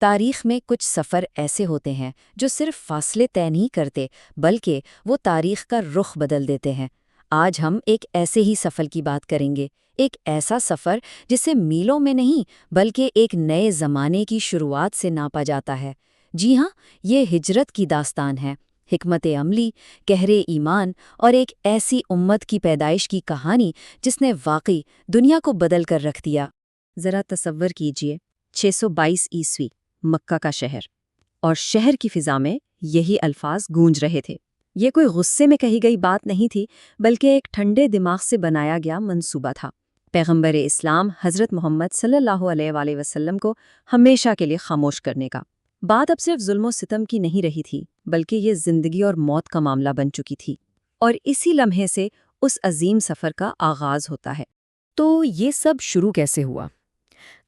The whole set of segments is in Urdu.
تاریخ میں کچھ سفر ایسے ہوتے ہیں جو صرف فاصلے طے نہیں کرتے بلکہ وہ تاریخ کا رخ بدل دیتے ہیں۔ آج ہم ایک ایسے ہی سفر کی بات کریں گے، ایک ایسا سفر جسے میلوں میں نہیں بلکہ ایک نئے زمانے کی شروعات سے ناپا جاتا ہے۔ جی ہاں، یہ ہجرت کی داستان ہے، حکمت عملی، گہرے ایمان اور ایک ایسی امت کی پیدائش کی کہانی جس نے واقعی دنیا کو بدل کر رکھ دیا۔ ذرا تصور کیجئے، 622 عیسوی، مکہ کا شہر، اور شہر کی فضا میں یہی الفاظ گونج رہے تھے۔ یہ کوئی غصے میں کہی گئی بات نہیں تھی، بلکہ ایک ٹھنڈے دماغ سے بنایا گیا منصوبہ تھا۔ پیغمبر اسلام حضرت محمد صلی اللہ علیہ وآلہ وسلم کو ہمیشہ کے لیے خاموش کرنے کا۔ بات اب صرف ظلم و ستم کی نہیں رہی تھی، بلکہ یہ زندگی اور موت کا معاملہ بن چکی تھی، اور اسی لمحے سے اس عظیم سفر کا آغاز ہوتا ہے۔ تو یہ سب شروع کیسے ہوا؟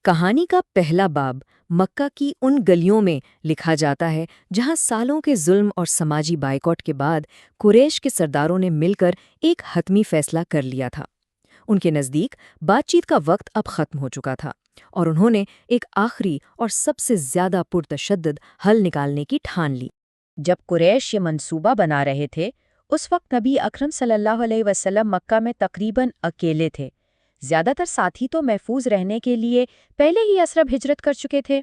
کہانی کا پہلا باب مکہ کی ان گلیوں میں لکھا جاتا ہے جہاں سالوں کے ظلم اور سماجی بائیکاٹ کے بعد قریش کے سرداروں نے مل کر ایک حتمی فیصلہ کر لیا تھا۔ ان کے نزدیک بات چیت کا وقت اب ختم ہو چکا تھا، اور انہوں نے ایک آخری اور سب سے زیادہ پرتشدد حل نکالنے کی ٹھان لی۔ جب قریش یہ منصوبہ بنا رہے تھے، اس وقت نبی اکرم صلی اللہ علیہ وسلم مکہ میں تقریباً اکیلے تھے۔ زیادہ تر ساتھی تو محفوظ رہنے کے لیے پہلے ہی یثرب ہجرت کر چکے تھے۔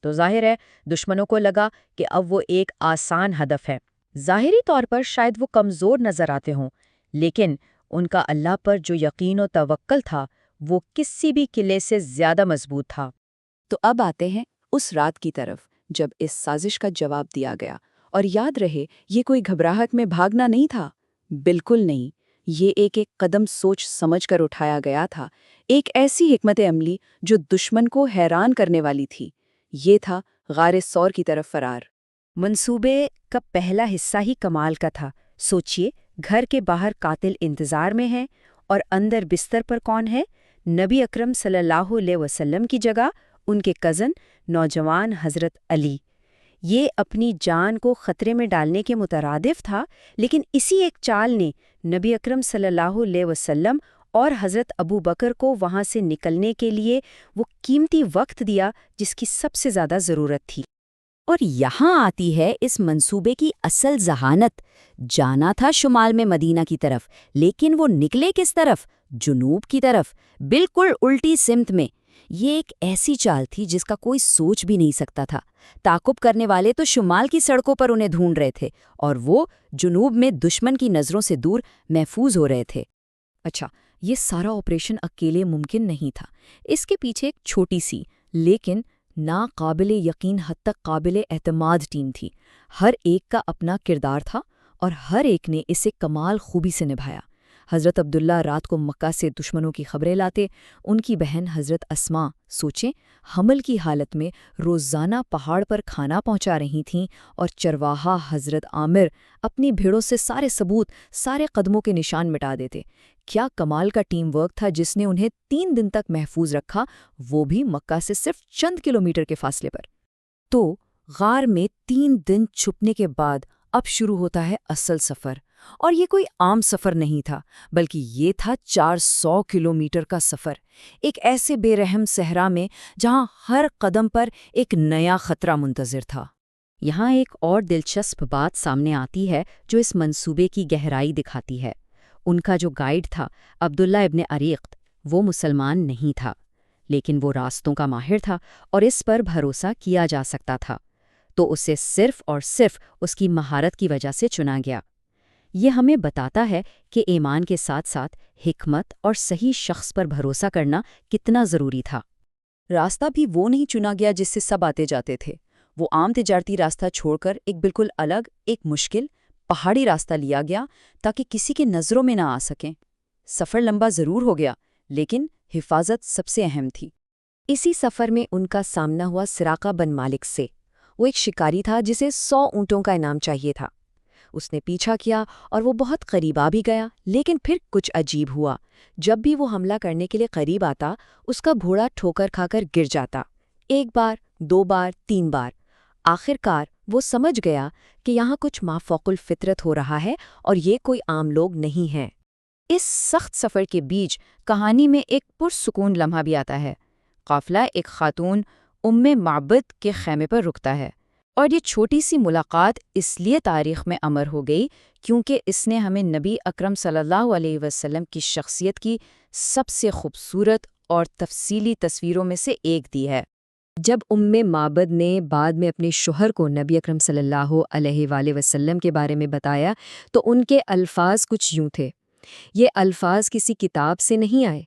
تو ظاہر ہے دشمنوں کو لگا کہ اب وہ ایک آسان ہدف ہے۔ ظاہری طور پر شاید وہ کمزور نظر آتے ہوں، لیکن ان کا اللہ پر جو یقین و توکل تھا وہ کسی بھی قلعے سے زیادہ مضبوط تھا۔ تو اب آتے ہیں اس رات کی طرف جب اس سازش کا جواب دیا گیا، اور یاد رہے یہ کوئی گھبراہٹ میں بھاگنا نہیں تھا، بالکل نہیں، یہ ایک قدم سوچ سمجھ کر اٹھایا گیا تھا، ایک ایسی حکمت عملی جو دشمن کو حیران کرنے والی تھی۔ یہ تھا غار ثور کی طرف فرار۔ منصوبے کا پہلا حصہ ہی کمال کا تھا۔ سوچئے، گھر کے باہر قاتل انتظار میں ہیں، اور اندر بستر پر کون ہے؟ نبی اکرم صلی اللہ علیہ وسلم کی جگہ ان کے کزن نوجوان حضرت علی۔ یہ اپنی جان کو خطرے میں ڈالنے کے مترادف تھا، لیکن اسی ایک چال نے نبی اکرم صلی اللہ علیہ وسلم اور حضرت ابو بکر کو وہاں سے نکلنے کے لیے وہ قیمتی وقت دیا جس کی سب سے زیادہ ضرورت تھی۔ اور یہاں آتی ہے اس منصوبے کی اصل ذہانت۔ جانا تھا شمال میں مدینہ کی طرف، لیکن وہ نکلے کس طرف؟ جنوب کی طرف، بالکل الٹی سمت میں۔ یہ ایک ایسی چال تھی جس کا کوئی سوچ بھی نہیں سکتا تھا۔ تعاقب کرنے والے تو شمال کی سڑکوں پر انہیں ڈھونڈ رہے تھے، اور وہ جنوب میں دشمن کی نظروں سے دور محفوظ ہو رہے تھے۔ اچھا، یہ سارا آپریشن اکیلے ممکن نہیں تھا۔ اس کے پیچھے ایک چھوٹی سی لیکن ناقابل یقین حد تک قابل اعتماد ٹیم تھی۔ ہر ایک کا اپنا کردار تھا، اور ہر ایک نے اسے کمال خوبی سے نبھایا۔ حضرت عبداللہ رات کو مکہ سے دشمنوں کی خبریں لاتے، ان کی بہن حضرت اسما، سوچیں، حمل کی حالت میں روزانہ پہاڑ پر کھانا پہنچا رہی تھیں، اور چرواہا حضرت عامر اپنی بھیڑوں سے سارے ثبوت، سارے قدموں کے نشان مٹا دیتے۔ کیا کمال کا ٹیم ورک تھا جس نے انہیں 3 دن تک محفوظ رکھا، وہ بھی مکہ سے صرف چند کلومیٹر کے فاصلے پر۔ تو غار میں 3 دن چھپنے کے بعد اب شروع ہوتا ہے اصل سفر، اور یہ کوئی عام سفر نہیں تھا، بلکہ یہ تھا 400 کلومیٹر کا سفر، ایک ایسے بے رحم صحرا میں جہاں ہر قدم پر ایک نیا خطرہ منتظر تھا۔ یہاں ایک اور دلچسپ بات سامنے آتی ہے جو اس منصوبے کی گہرائی دکھاتی ہے۔ ان کا جو گائیڈ تھا عبداللہ ابن اریقط، وہ مسلمان نہیں تھا، لیکن وہ راستوں کا ماہر تھا اور اس پر بھروسہ کیا جا سکتا تھا، تو اسے صرف اور صرف اس کی مہارت کی وجہ سے چنا گیا۔ یہ ہمیں بتاتا ہے کہ ایمان کے ساتھ ساتھ حکمت اور صحیح شخص پر بھروسہ کرنا کتنا ضروری تھا۔ راستہ بھی وہ نہیں چنا گیا جس سے سب آتے جاتے تھے۔ وہ عام تجارتی راستہ چھوڑ کر ایک بالکل الگ، ایک مشکل پہاڑی راستہ لیا گیا تاکہ کسی کی نظروں میں نہ آ سکیں۔ سفر لمبا ضرور ہو گیا، لیکن حفاظت سب سے اہم تھی۔ اسی سفر میں ان کا سامنا ہوا سراقہ بن مالک سے۔ وہ ایک شکاری تھا جسے 100 اونٹوں کا انعام چاہیے تھا۔ اس نے پیچھا کیا اور وہ بہت قریب آ بھی گیا، لیکن پھر کچھ عجیب ہوا۔ جب بھی وہ حملہ کرنے کے لیے قریب آتا، اس کا گھوڑا ٹھوکر کھا کر گر جاتا، 1 بار، 2 بار، 3 بار۔ آخر کار وہ سمجھ گیا کہ یہاں کچھ مافوق الفطرت ہو رہا ہے اور یہ کوئی عام لوگ نہیں ہیں۔ اس سخت سفر کے بیچ کہانی میں ایک پرسکون لمحہ بھی آتا ہے۔ قافلہ ایک خاتون معبد کے خیمے پر رکتا ہے، اور یہ چھوٹی سی ملاقات اس لیے تاریخ میں امر ہو گئی کیونکہ اس نے ہمیں نبی اکرم صلی اللہ علیہ وسلم کی شخصیت کی سب سے خوبصورت اور تفصیلی تصویروں میں سے ایک دی ہے۔ جب معبد نے بعد میں اپنے شوہر کو نبی اکرم صلی اللہ علیہ وآلہ وسلم کے بارے میں بتایا تو ان کے الفاظ کچھ یوں تھے۔ یہ الفاظ کسی کتاب سے نہیں آئے،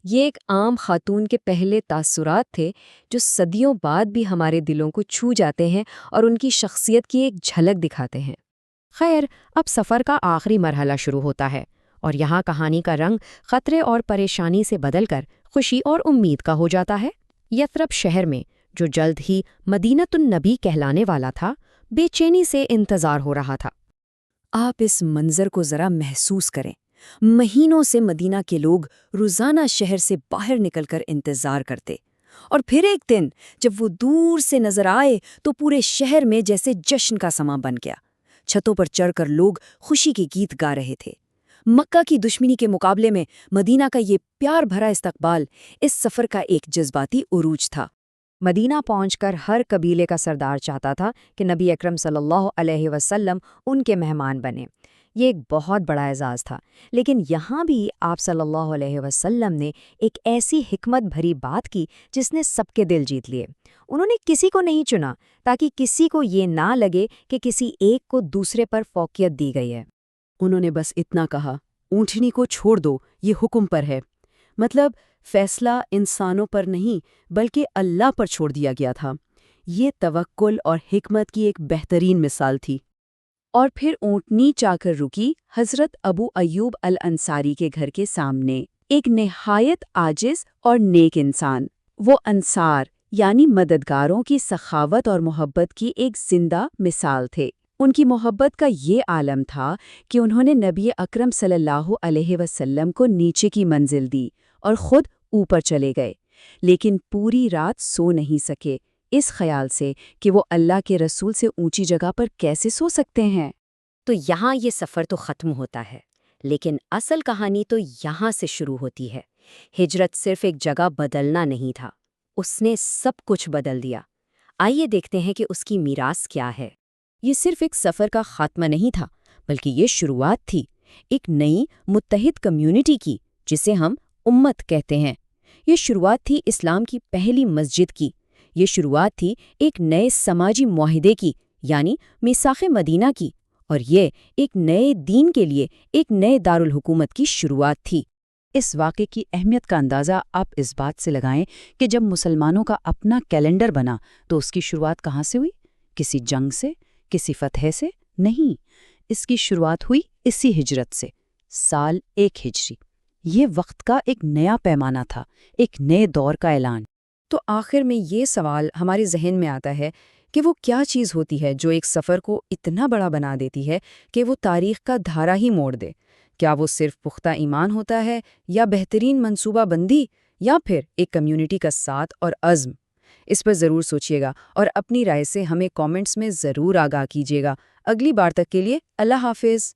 یہ ایک عام خاتون کے پہلے تاثرات تھے جو صدیوں بعد بھی ہمارے دلوں کو چھو جاتے ہیں اور ان کی شخصیت کی ایک جھلک دکھاتے ہیں۔ خیر، اب سفر کا آخری مرحلہ شروع ہوتا ہے، اور یہاں کہانی کا رنگ خطرے اور پریشانی سے بدل کر خوشی اور امید کا ہو جاتا ہے۔ یثرب شہر میں، جو جلد ہی مدینۃ النبی کہلانے والا تھا، بے چینی سے انتظار ہو رہا تھا۔ آپ اس منظر کو ذرا محسوس کریں۔ مہینوں سے مدینہ کے لوگ روزانہ شہر سے باہر نکل کر انتظار کرتے، اور پھر ایک دن جب وہ دور سے نظر آئے تو پورے شہر میں جیسے جشن کا سماں بن گیا۔ چھتوں پر چڑھ کر لوگ خوشی کے گیت گا رہے تھے۔ مکہ کی دشمنی کے مقابلے میں مدینہ کا یہ پیار بھرا استقبال اس سفر کا ایک جذباتی عروج تھا۔ مدینہ پہنچ کر ہر قبیلے کا سردار چاہتا تھا کہ نبی اکرم صلی اللہ علیہ وسلم ان کے مہمان بنے۔ یہ ایک بہت بڑا اعزاز تھا، لیکن یہاں بھی آپ صلی اللہ علیہ وسلم نے ایک ایسی حکمت بھری بات کی جس نے سب کے دل جیت لیے۔ انہوں نے کسی کو نہیں چنا تاکہ کسی کو یہ نہ لگے کہ کسی ایک کو دوسرے پر فوقیت دی گئی ہے۔ انہوں نے بس اتنا کہا، اونٹنی کو چھوڑ دو، یہ حکم پر ہے۔ مطلب فیصلہ انسانوں پر نہیں بلکہ اللہ پر چھوڑ دیا گیا تھا۔ یہ توکل اور حکمت کی ایک بہترین مثال تھی۔ اور پھر اونٹنی چا کر رکی حضرت ابو ایوب الانصاری کے گھر کے سامنے، ایک نہایت عاجز اور نیک انسان۔ وہ انصار یعنی مددگاروں کی سخاوت اور محبت کی ایک زندہ مثال تھے۔ ان کی محبت کا یہ عالم تھا کہ انہوں نے نبی اکرم صلی اللہ علیہ وسلم کو نیچے کی منزل دی اور خود اوپر چلے گئے، لیکن پوری رات سو نہیں سکے اس خیال سے کہ وہ اللہ کے رسول سے اونچی جگہ پر کیسے سو سکتے ہیں۔ تو یہاں یہ سفر تو ختم ہوتا ہے، لیکن اصل کہانی تو یہاں سے شروع ہوتی ہے۔ ہجرت صرف ایک جگہ بدلنا نہیں تھا، اس نے سب کچھ بدل دیا۔ آئیے دیکھتے ہیں کہ اس کی میراث کیا ہے۔ یہ صرف ایک سفر کا خاتمہ نہیں تھا، بلکہ یہ شروعات تھی ایک نئی متحد کمیونٹی کی، جسے ہم امت کہتے ہیں۔ یہ شروعات تھی اسلام کی پہلی مسجد کی، یہ شروعات تھی ایک نئے سماجی معاہدے کی یعنی میثاق مدینہ کی، اور یہ ایک نئے دین کے لیے ایک نئے دارالحکومت کی شروعات تھی۔ اس واقعے کی اہمیت کا اندازہ آپ اس بات سے لگائیں کہ جب مسلمانوں کا اپنا کیلنڈر بنا تو اس کی شروعات کہاں سے ہوئی؟ کسی جنگ سے، کسی فتح سے نہیں، اس کی شروعات ہوئی اسی ہجرت سے، سال 1 ہجری۔ یہ وقت کا ایک نیا پیمانہ تھا، ایک نئے دور کا اعلان۔ تو آخر میں یہ سوال ہمارے ذہن میں آتا ہے کہ وہ کیا چیز ہوتی ہے جو ایک سفر کو اتنا بڑا بنا دیتی ہے کہ وہ تاریخ کا دھارا ہی موڑ دے؟ کیا وہ صرف پختہ ایمان ہوتا ہے، یا بہترین منصوبہ بندی، یا پھر ایک کمیونٹی کا ساتھ اور عزم؟ اس پر ضرور سوچیے گا اور اپنی رائے سے ہمیں کامنٹس میں ضرور آگاہ کیجیے گا۔ اگلی بار تک کے لیے اللہ حافظ۔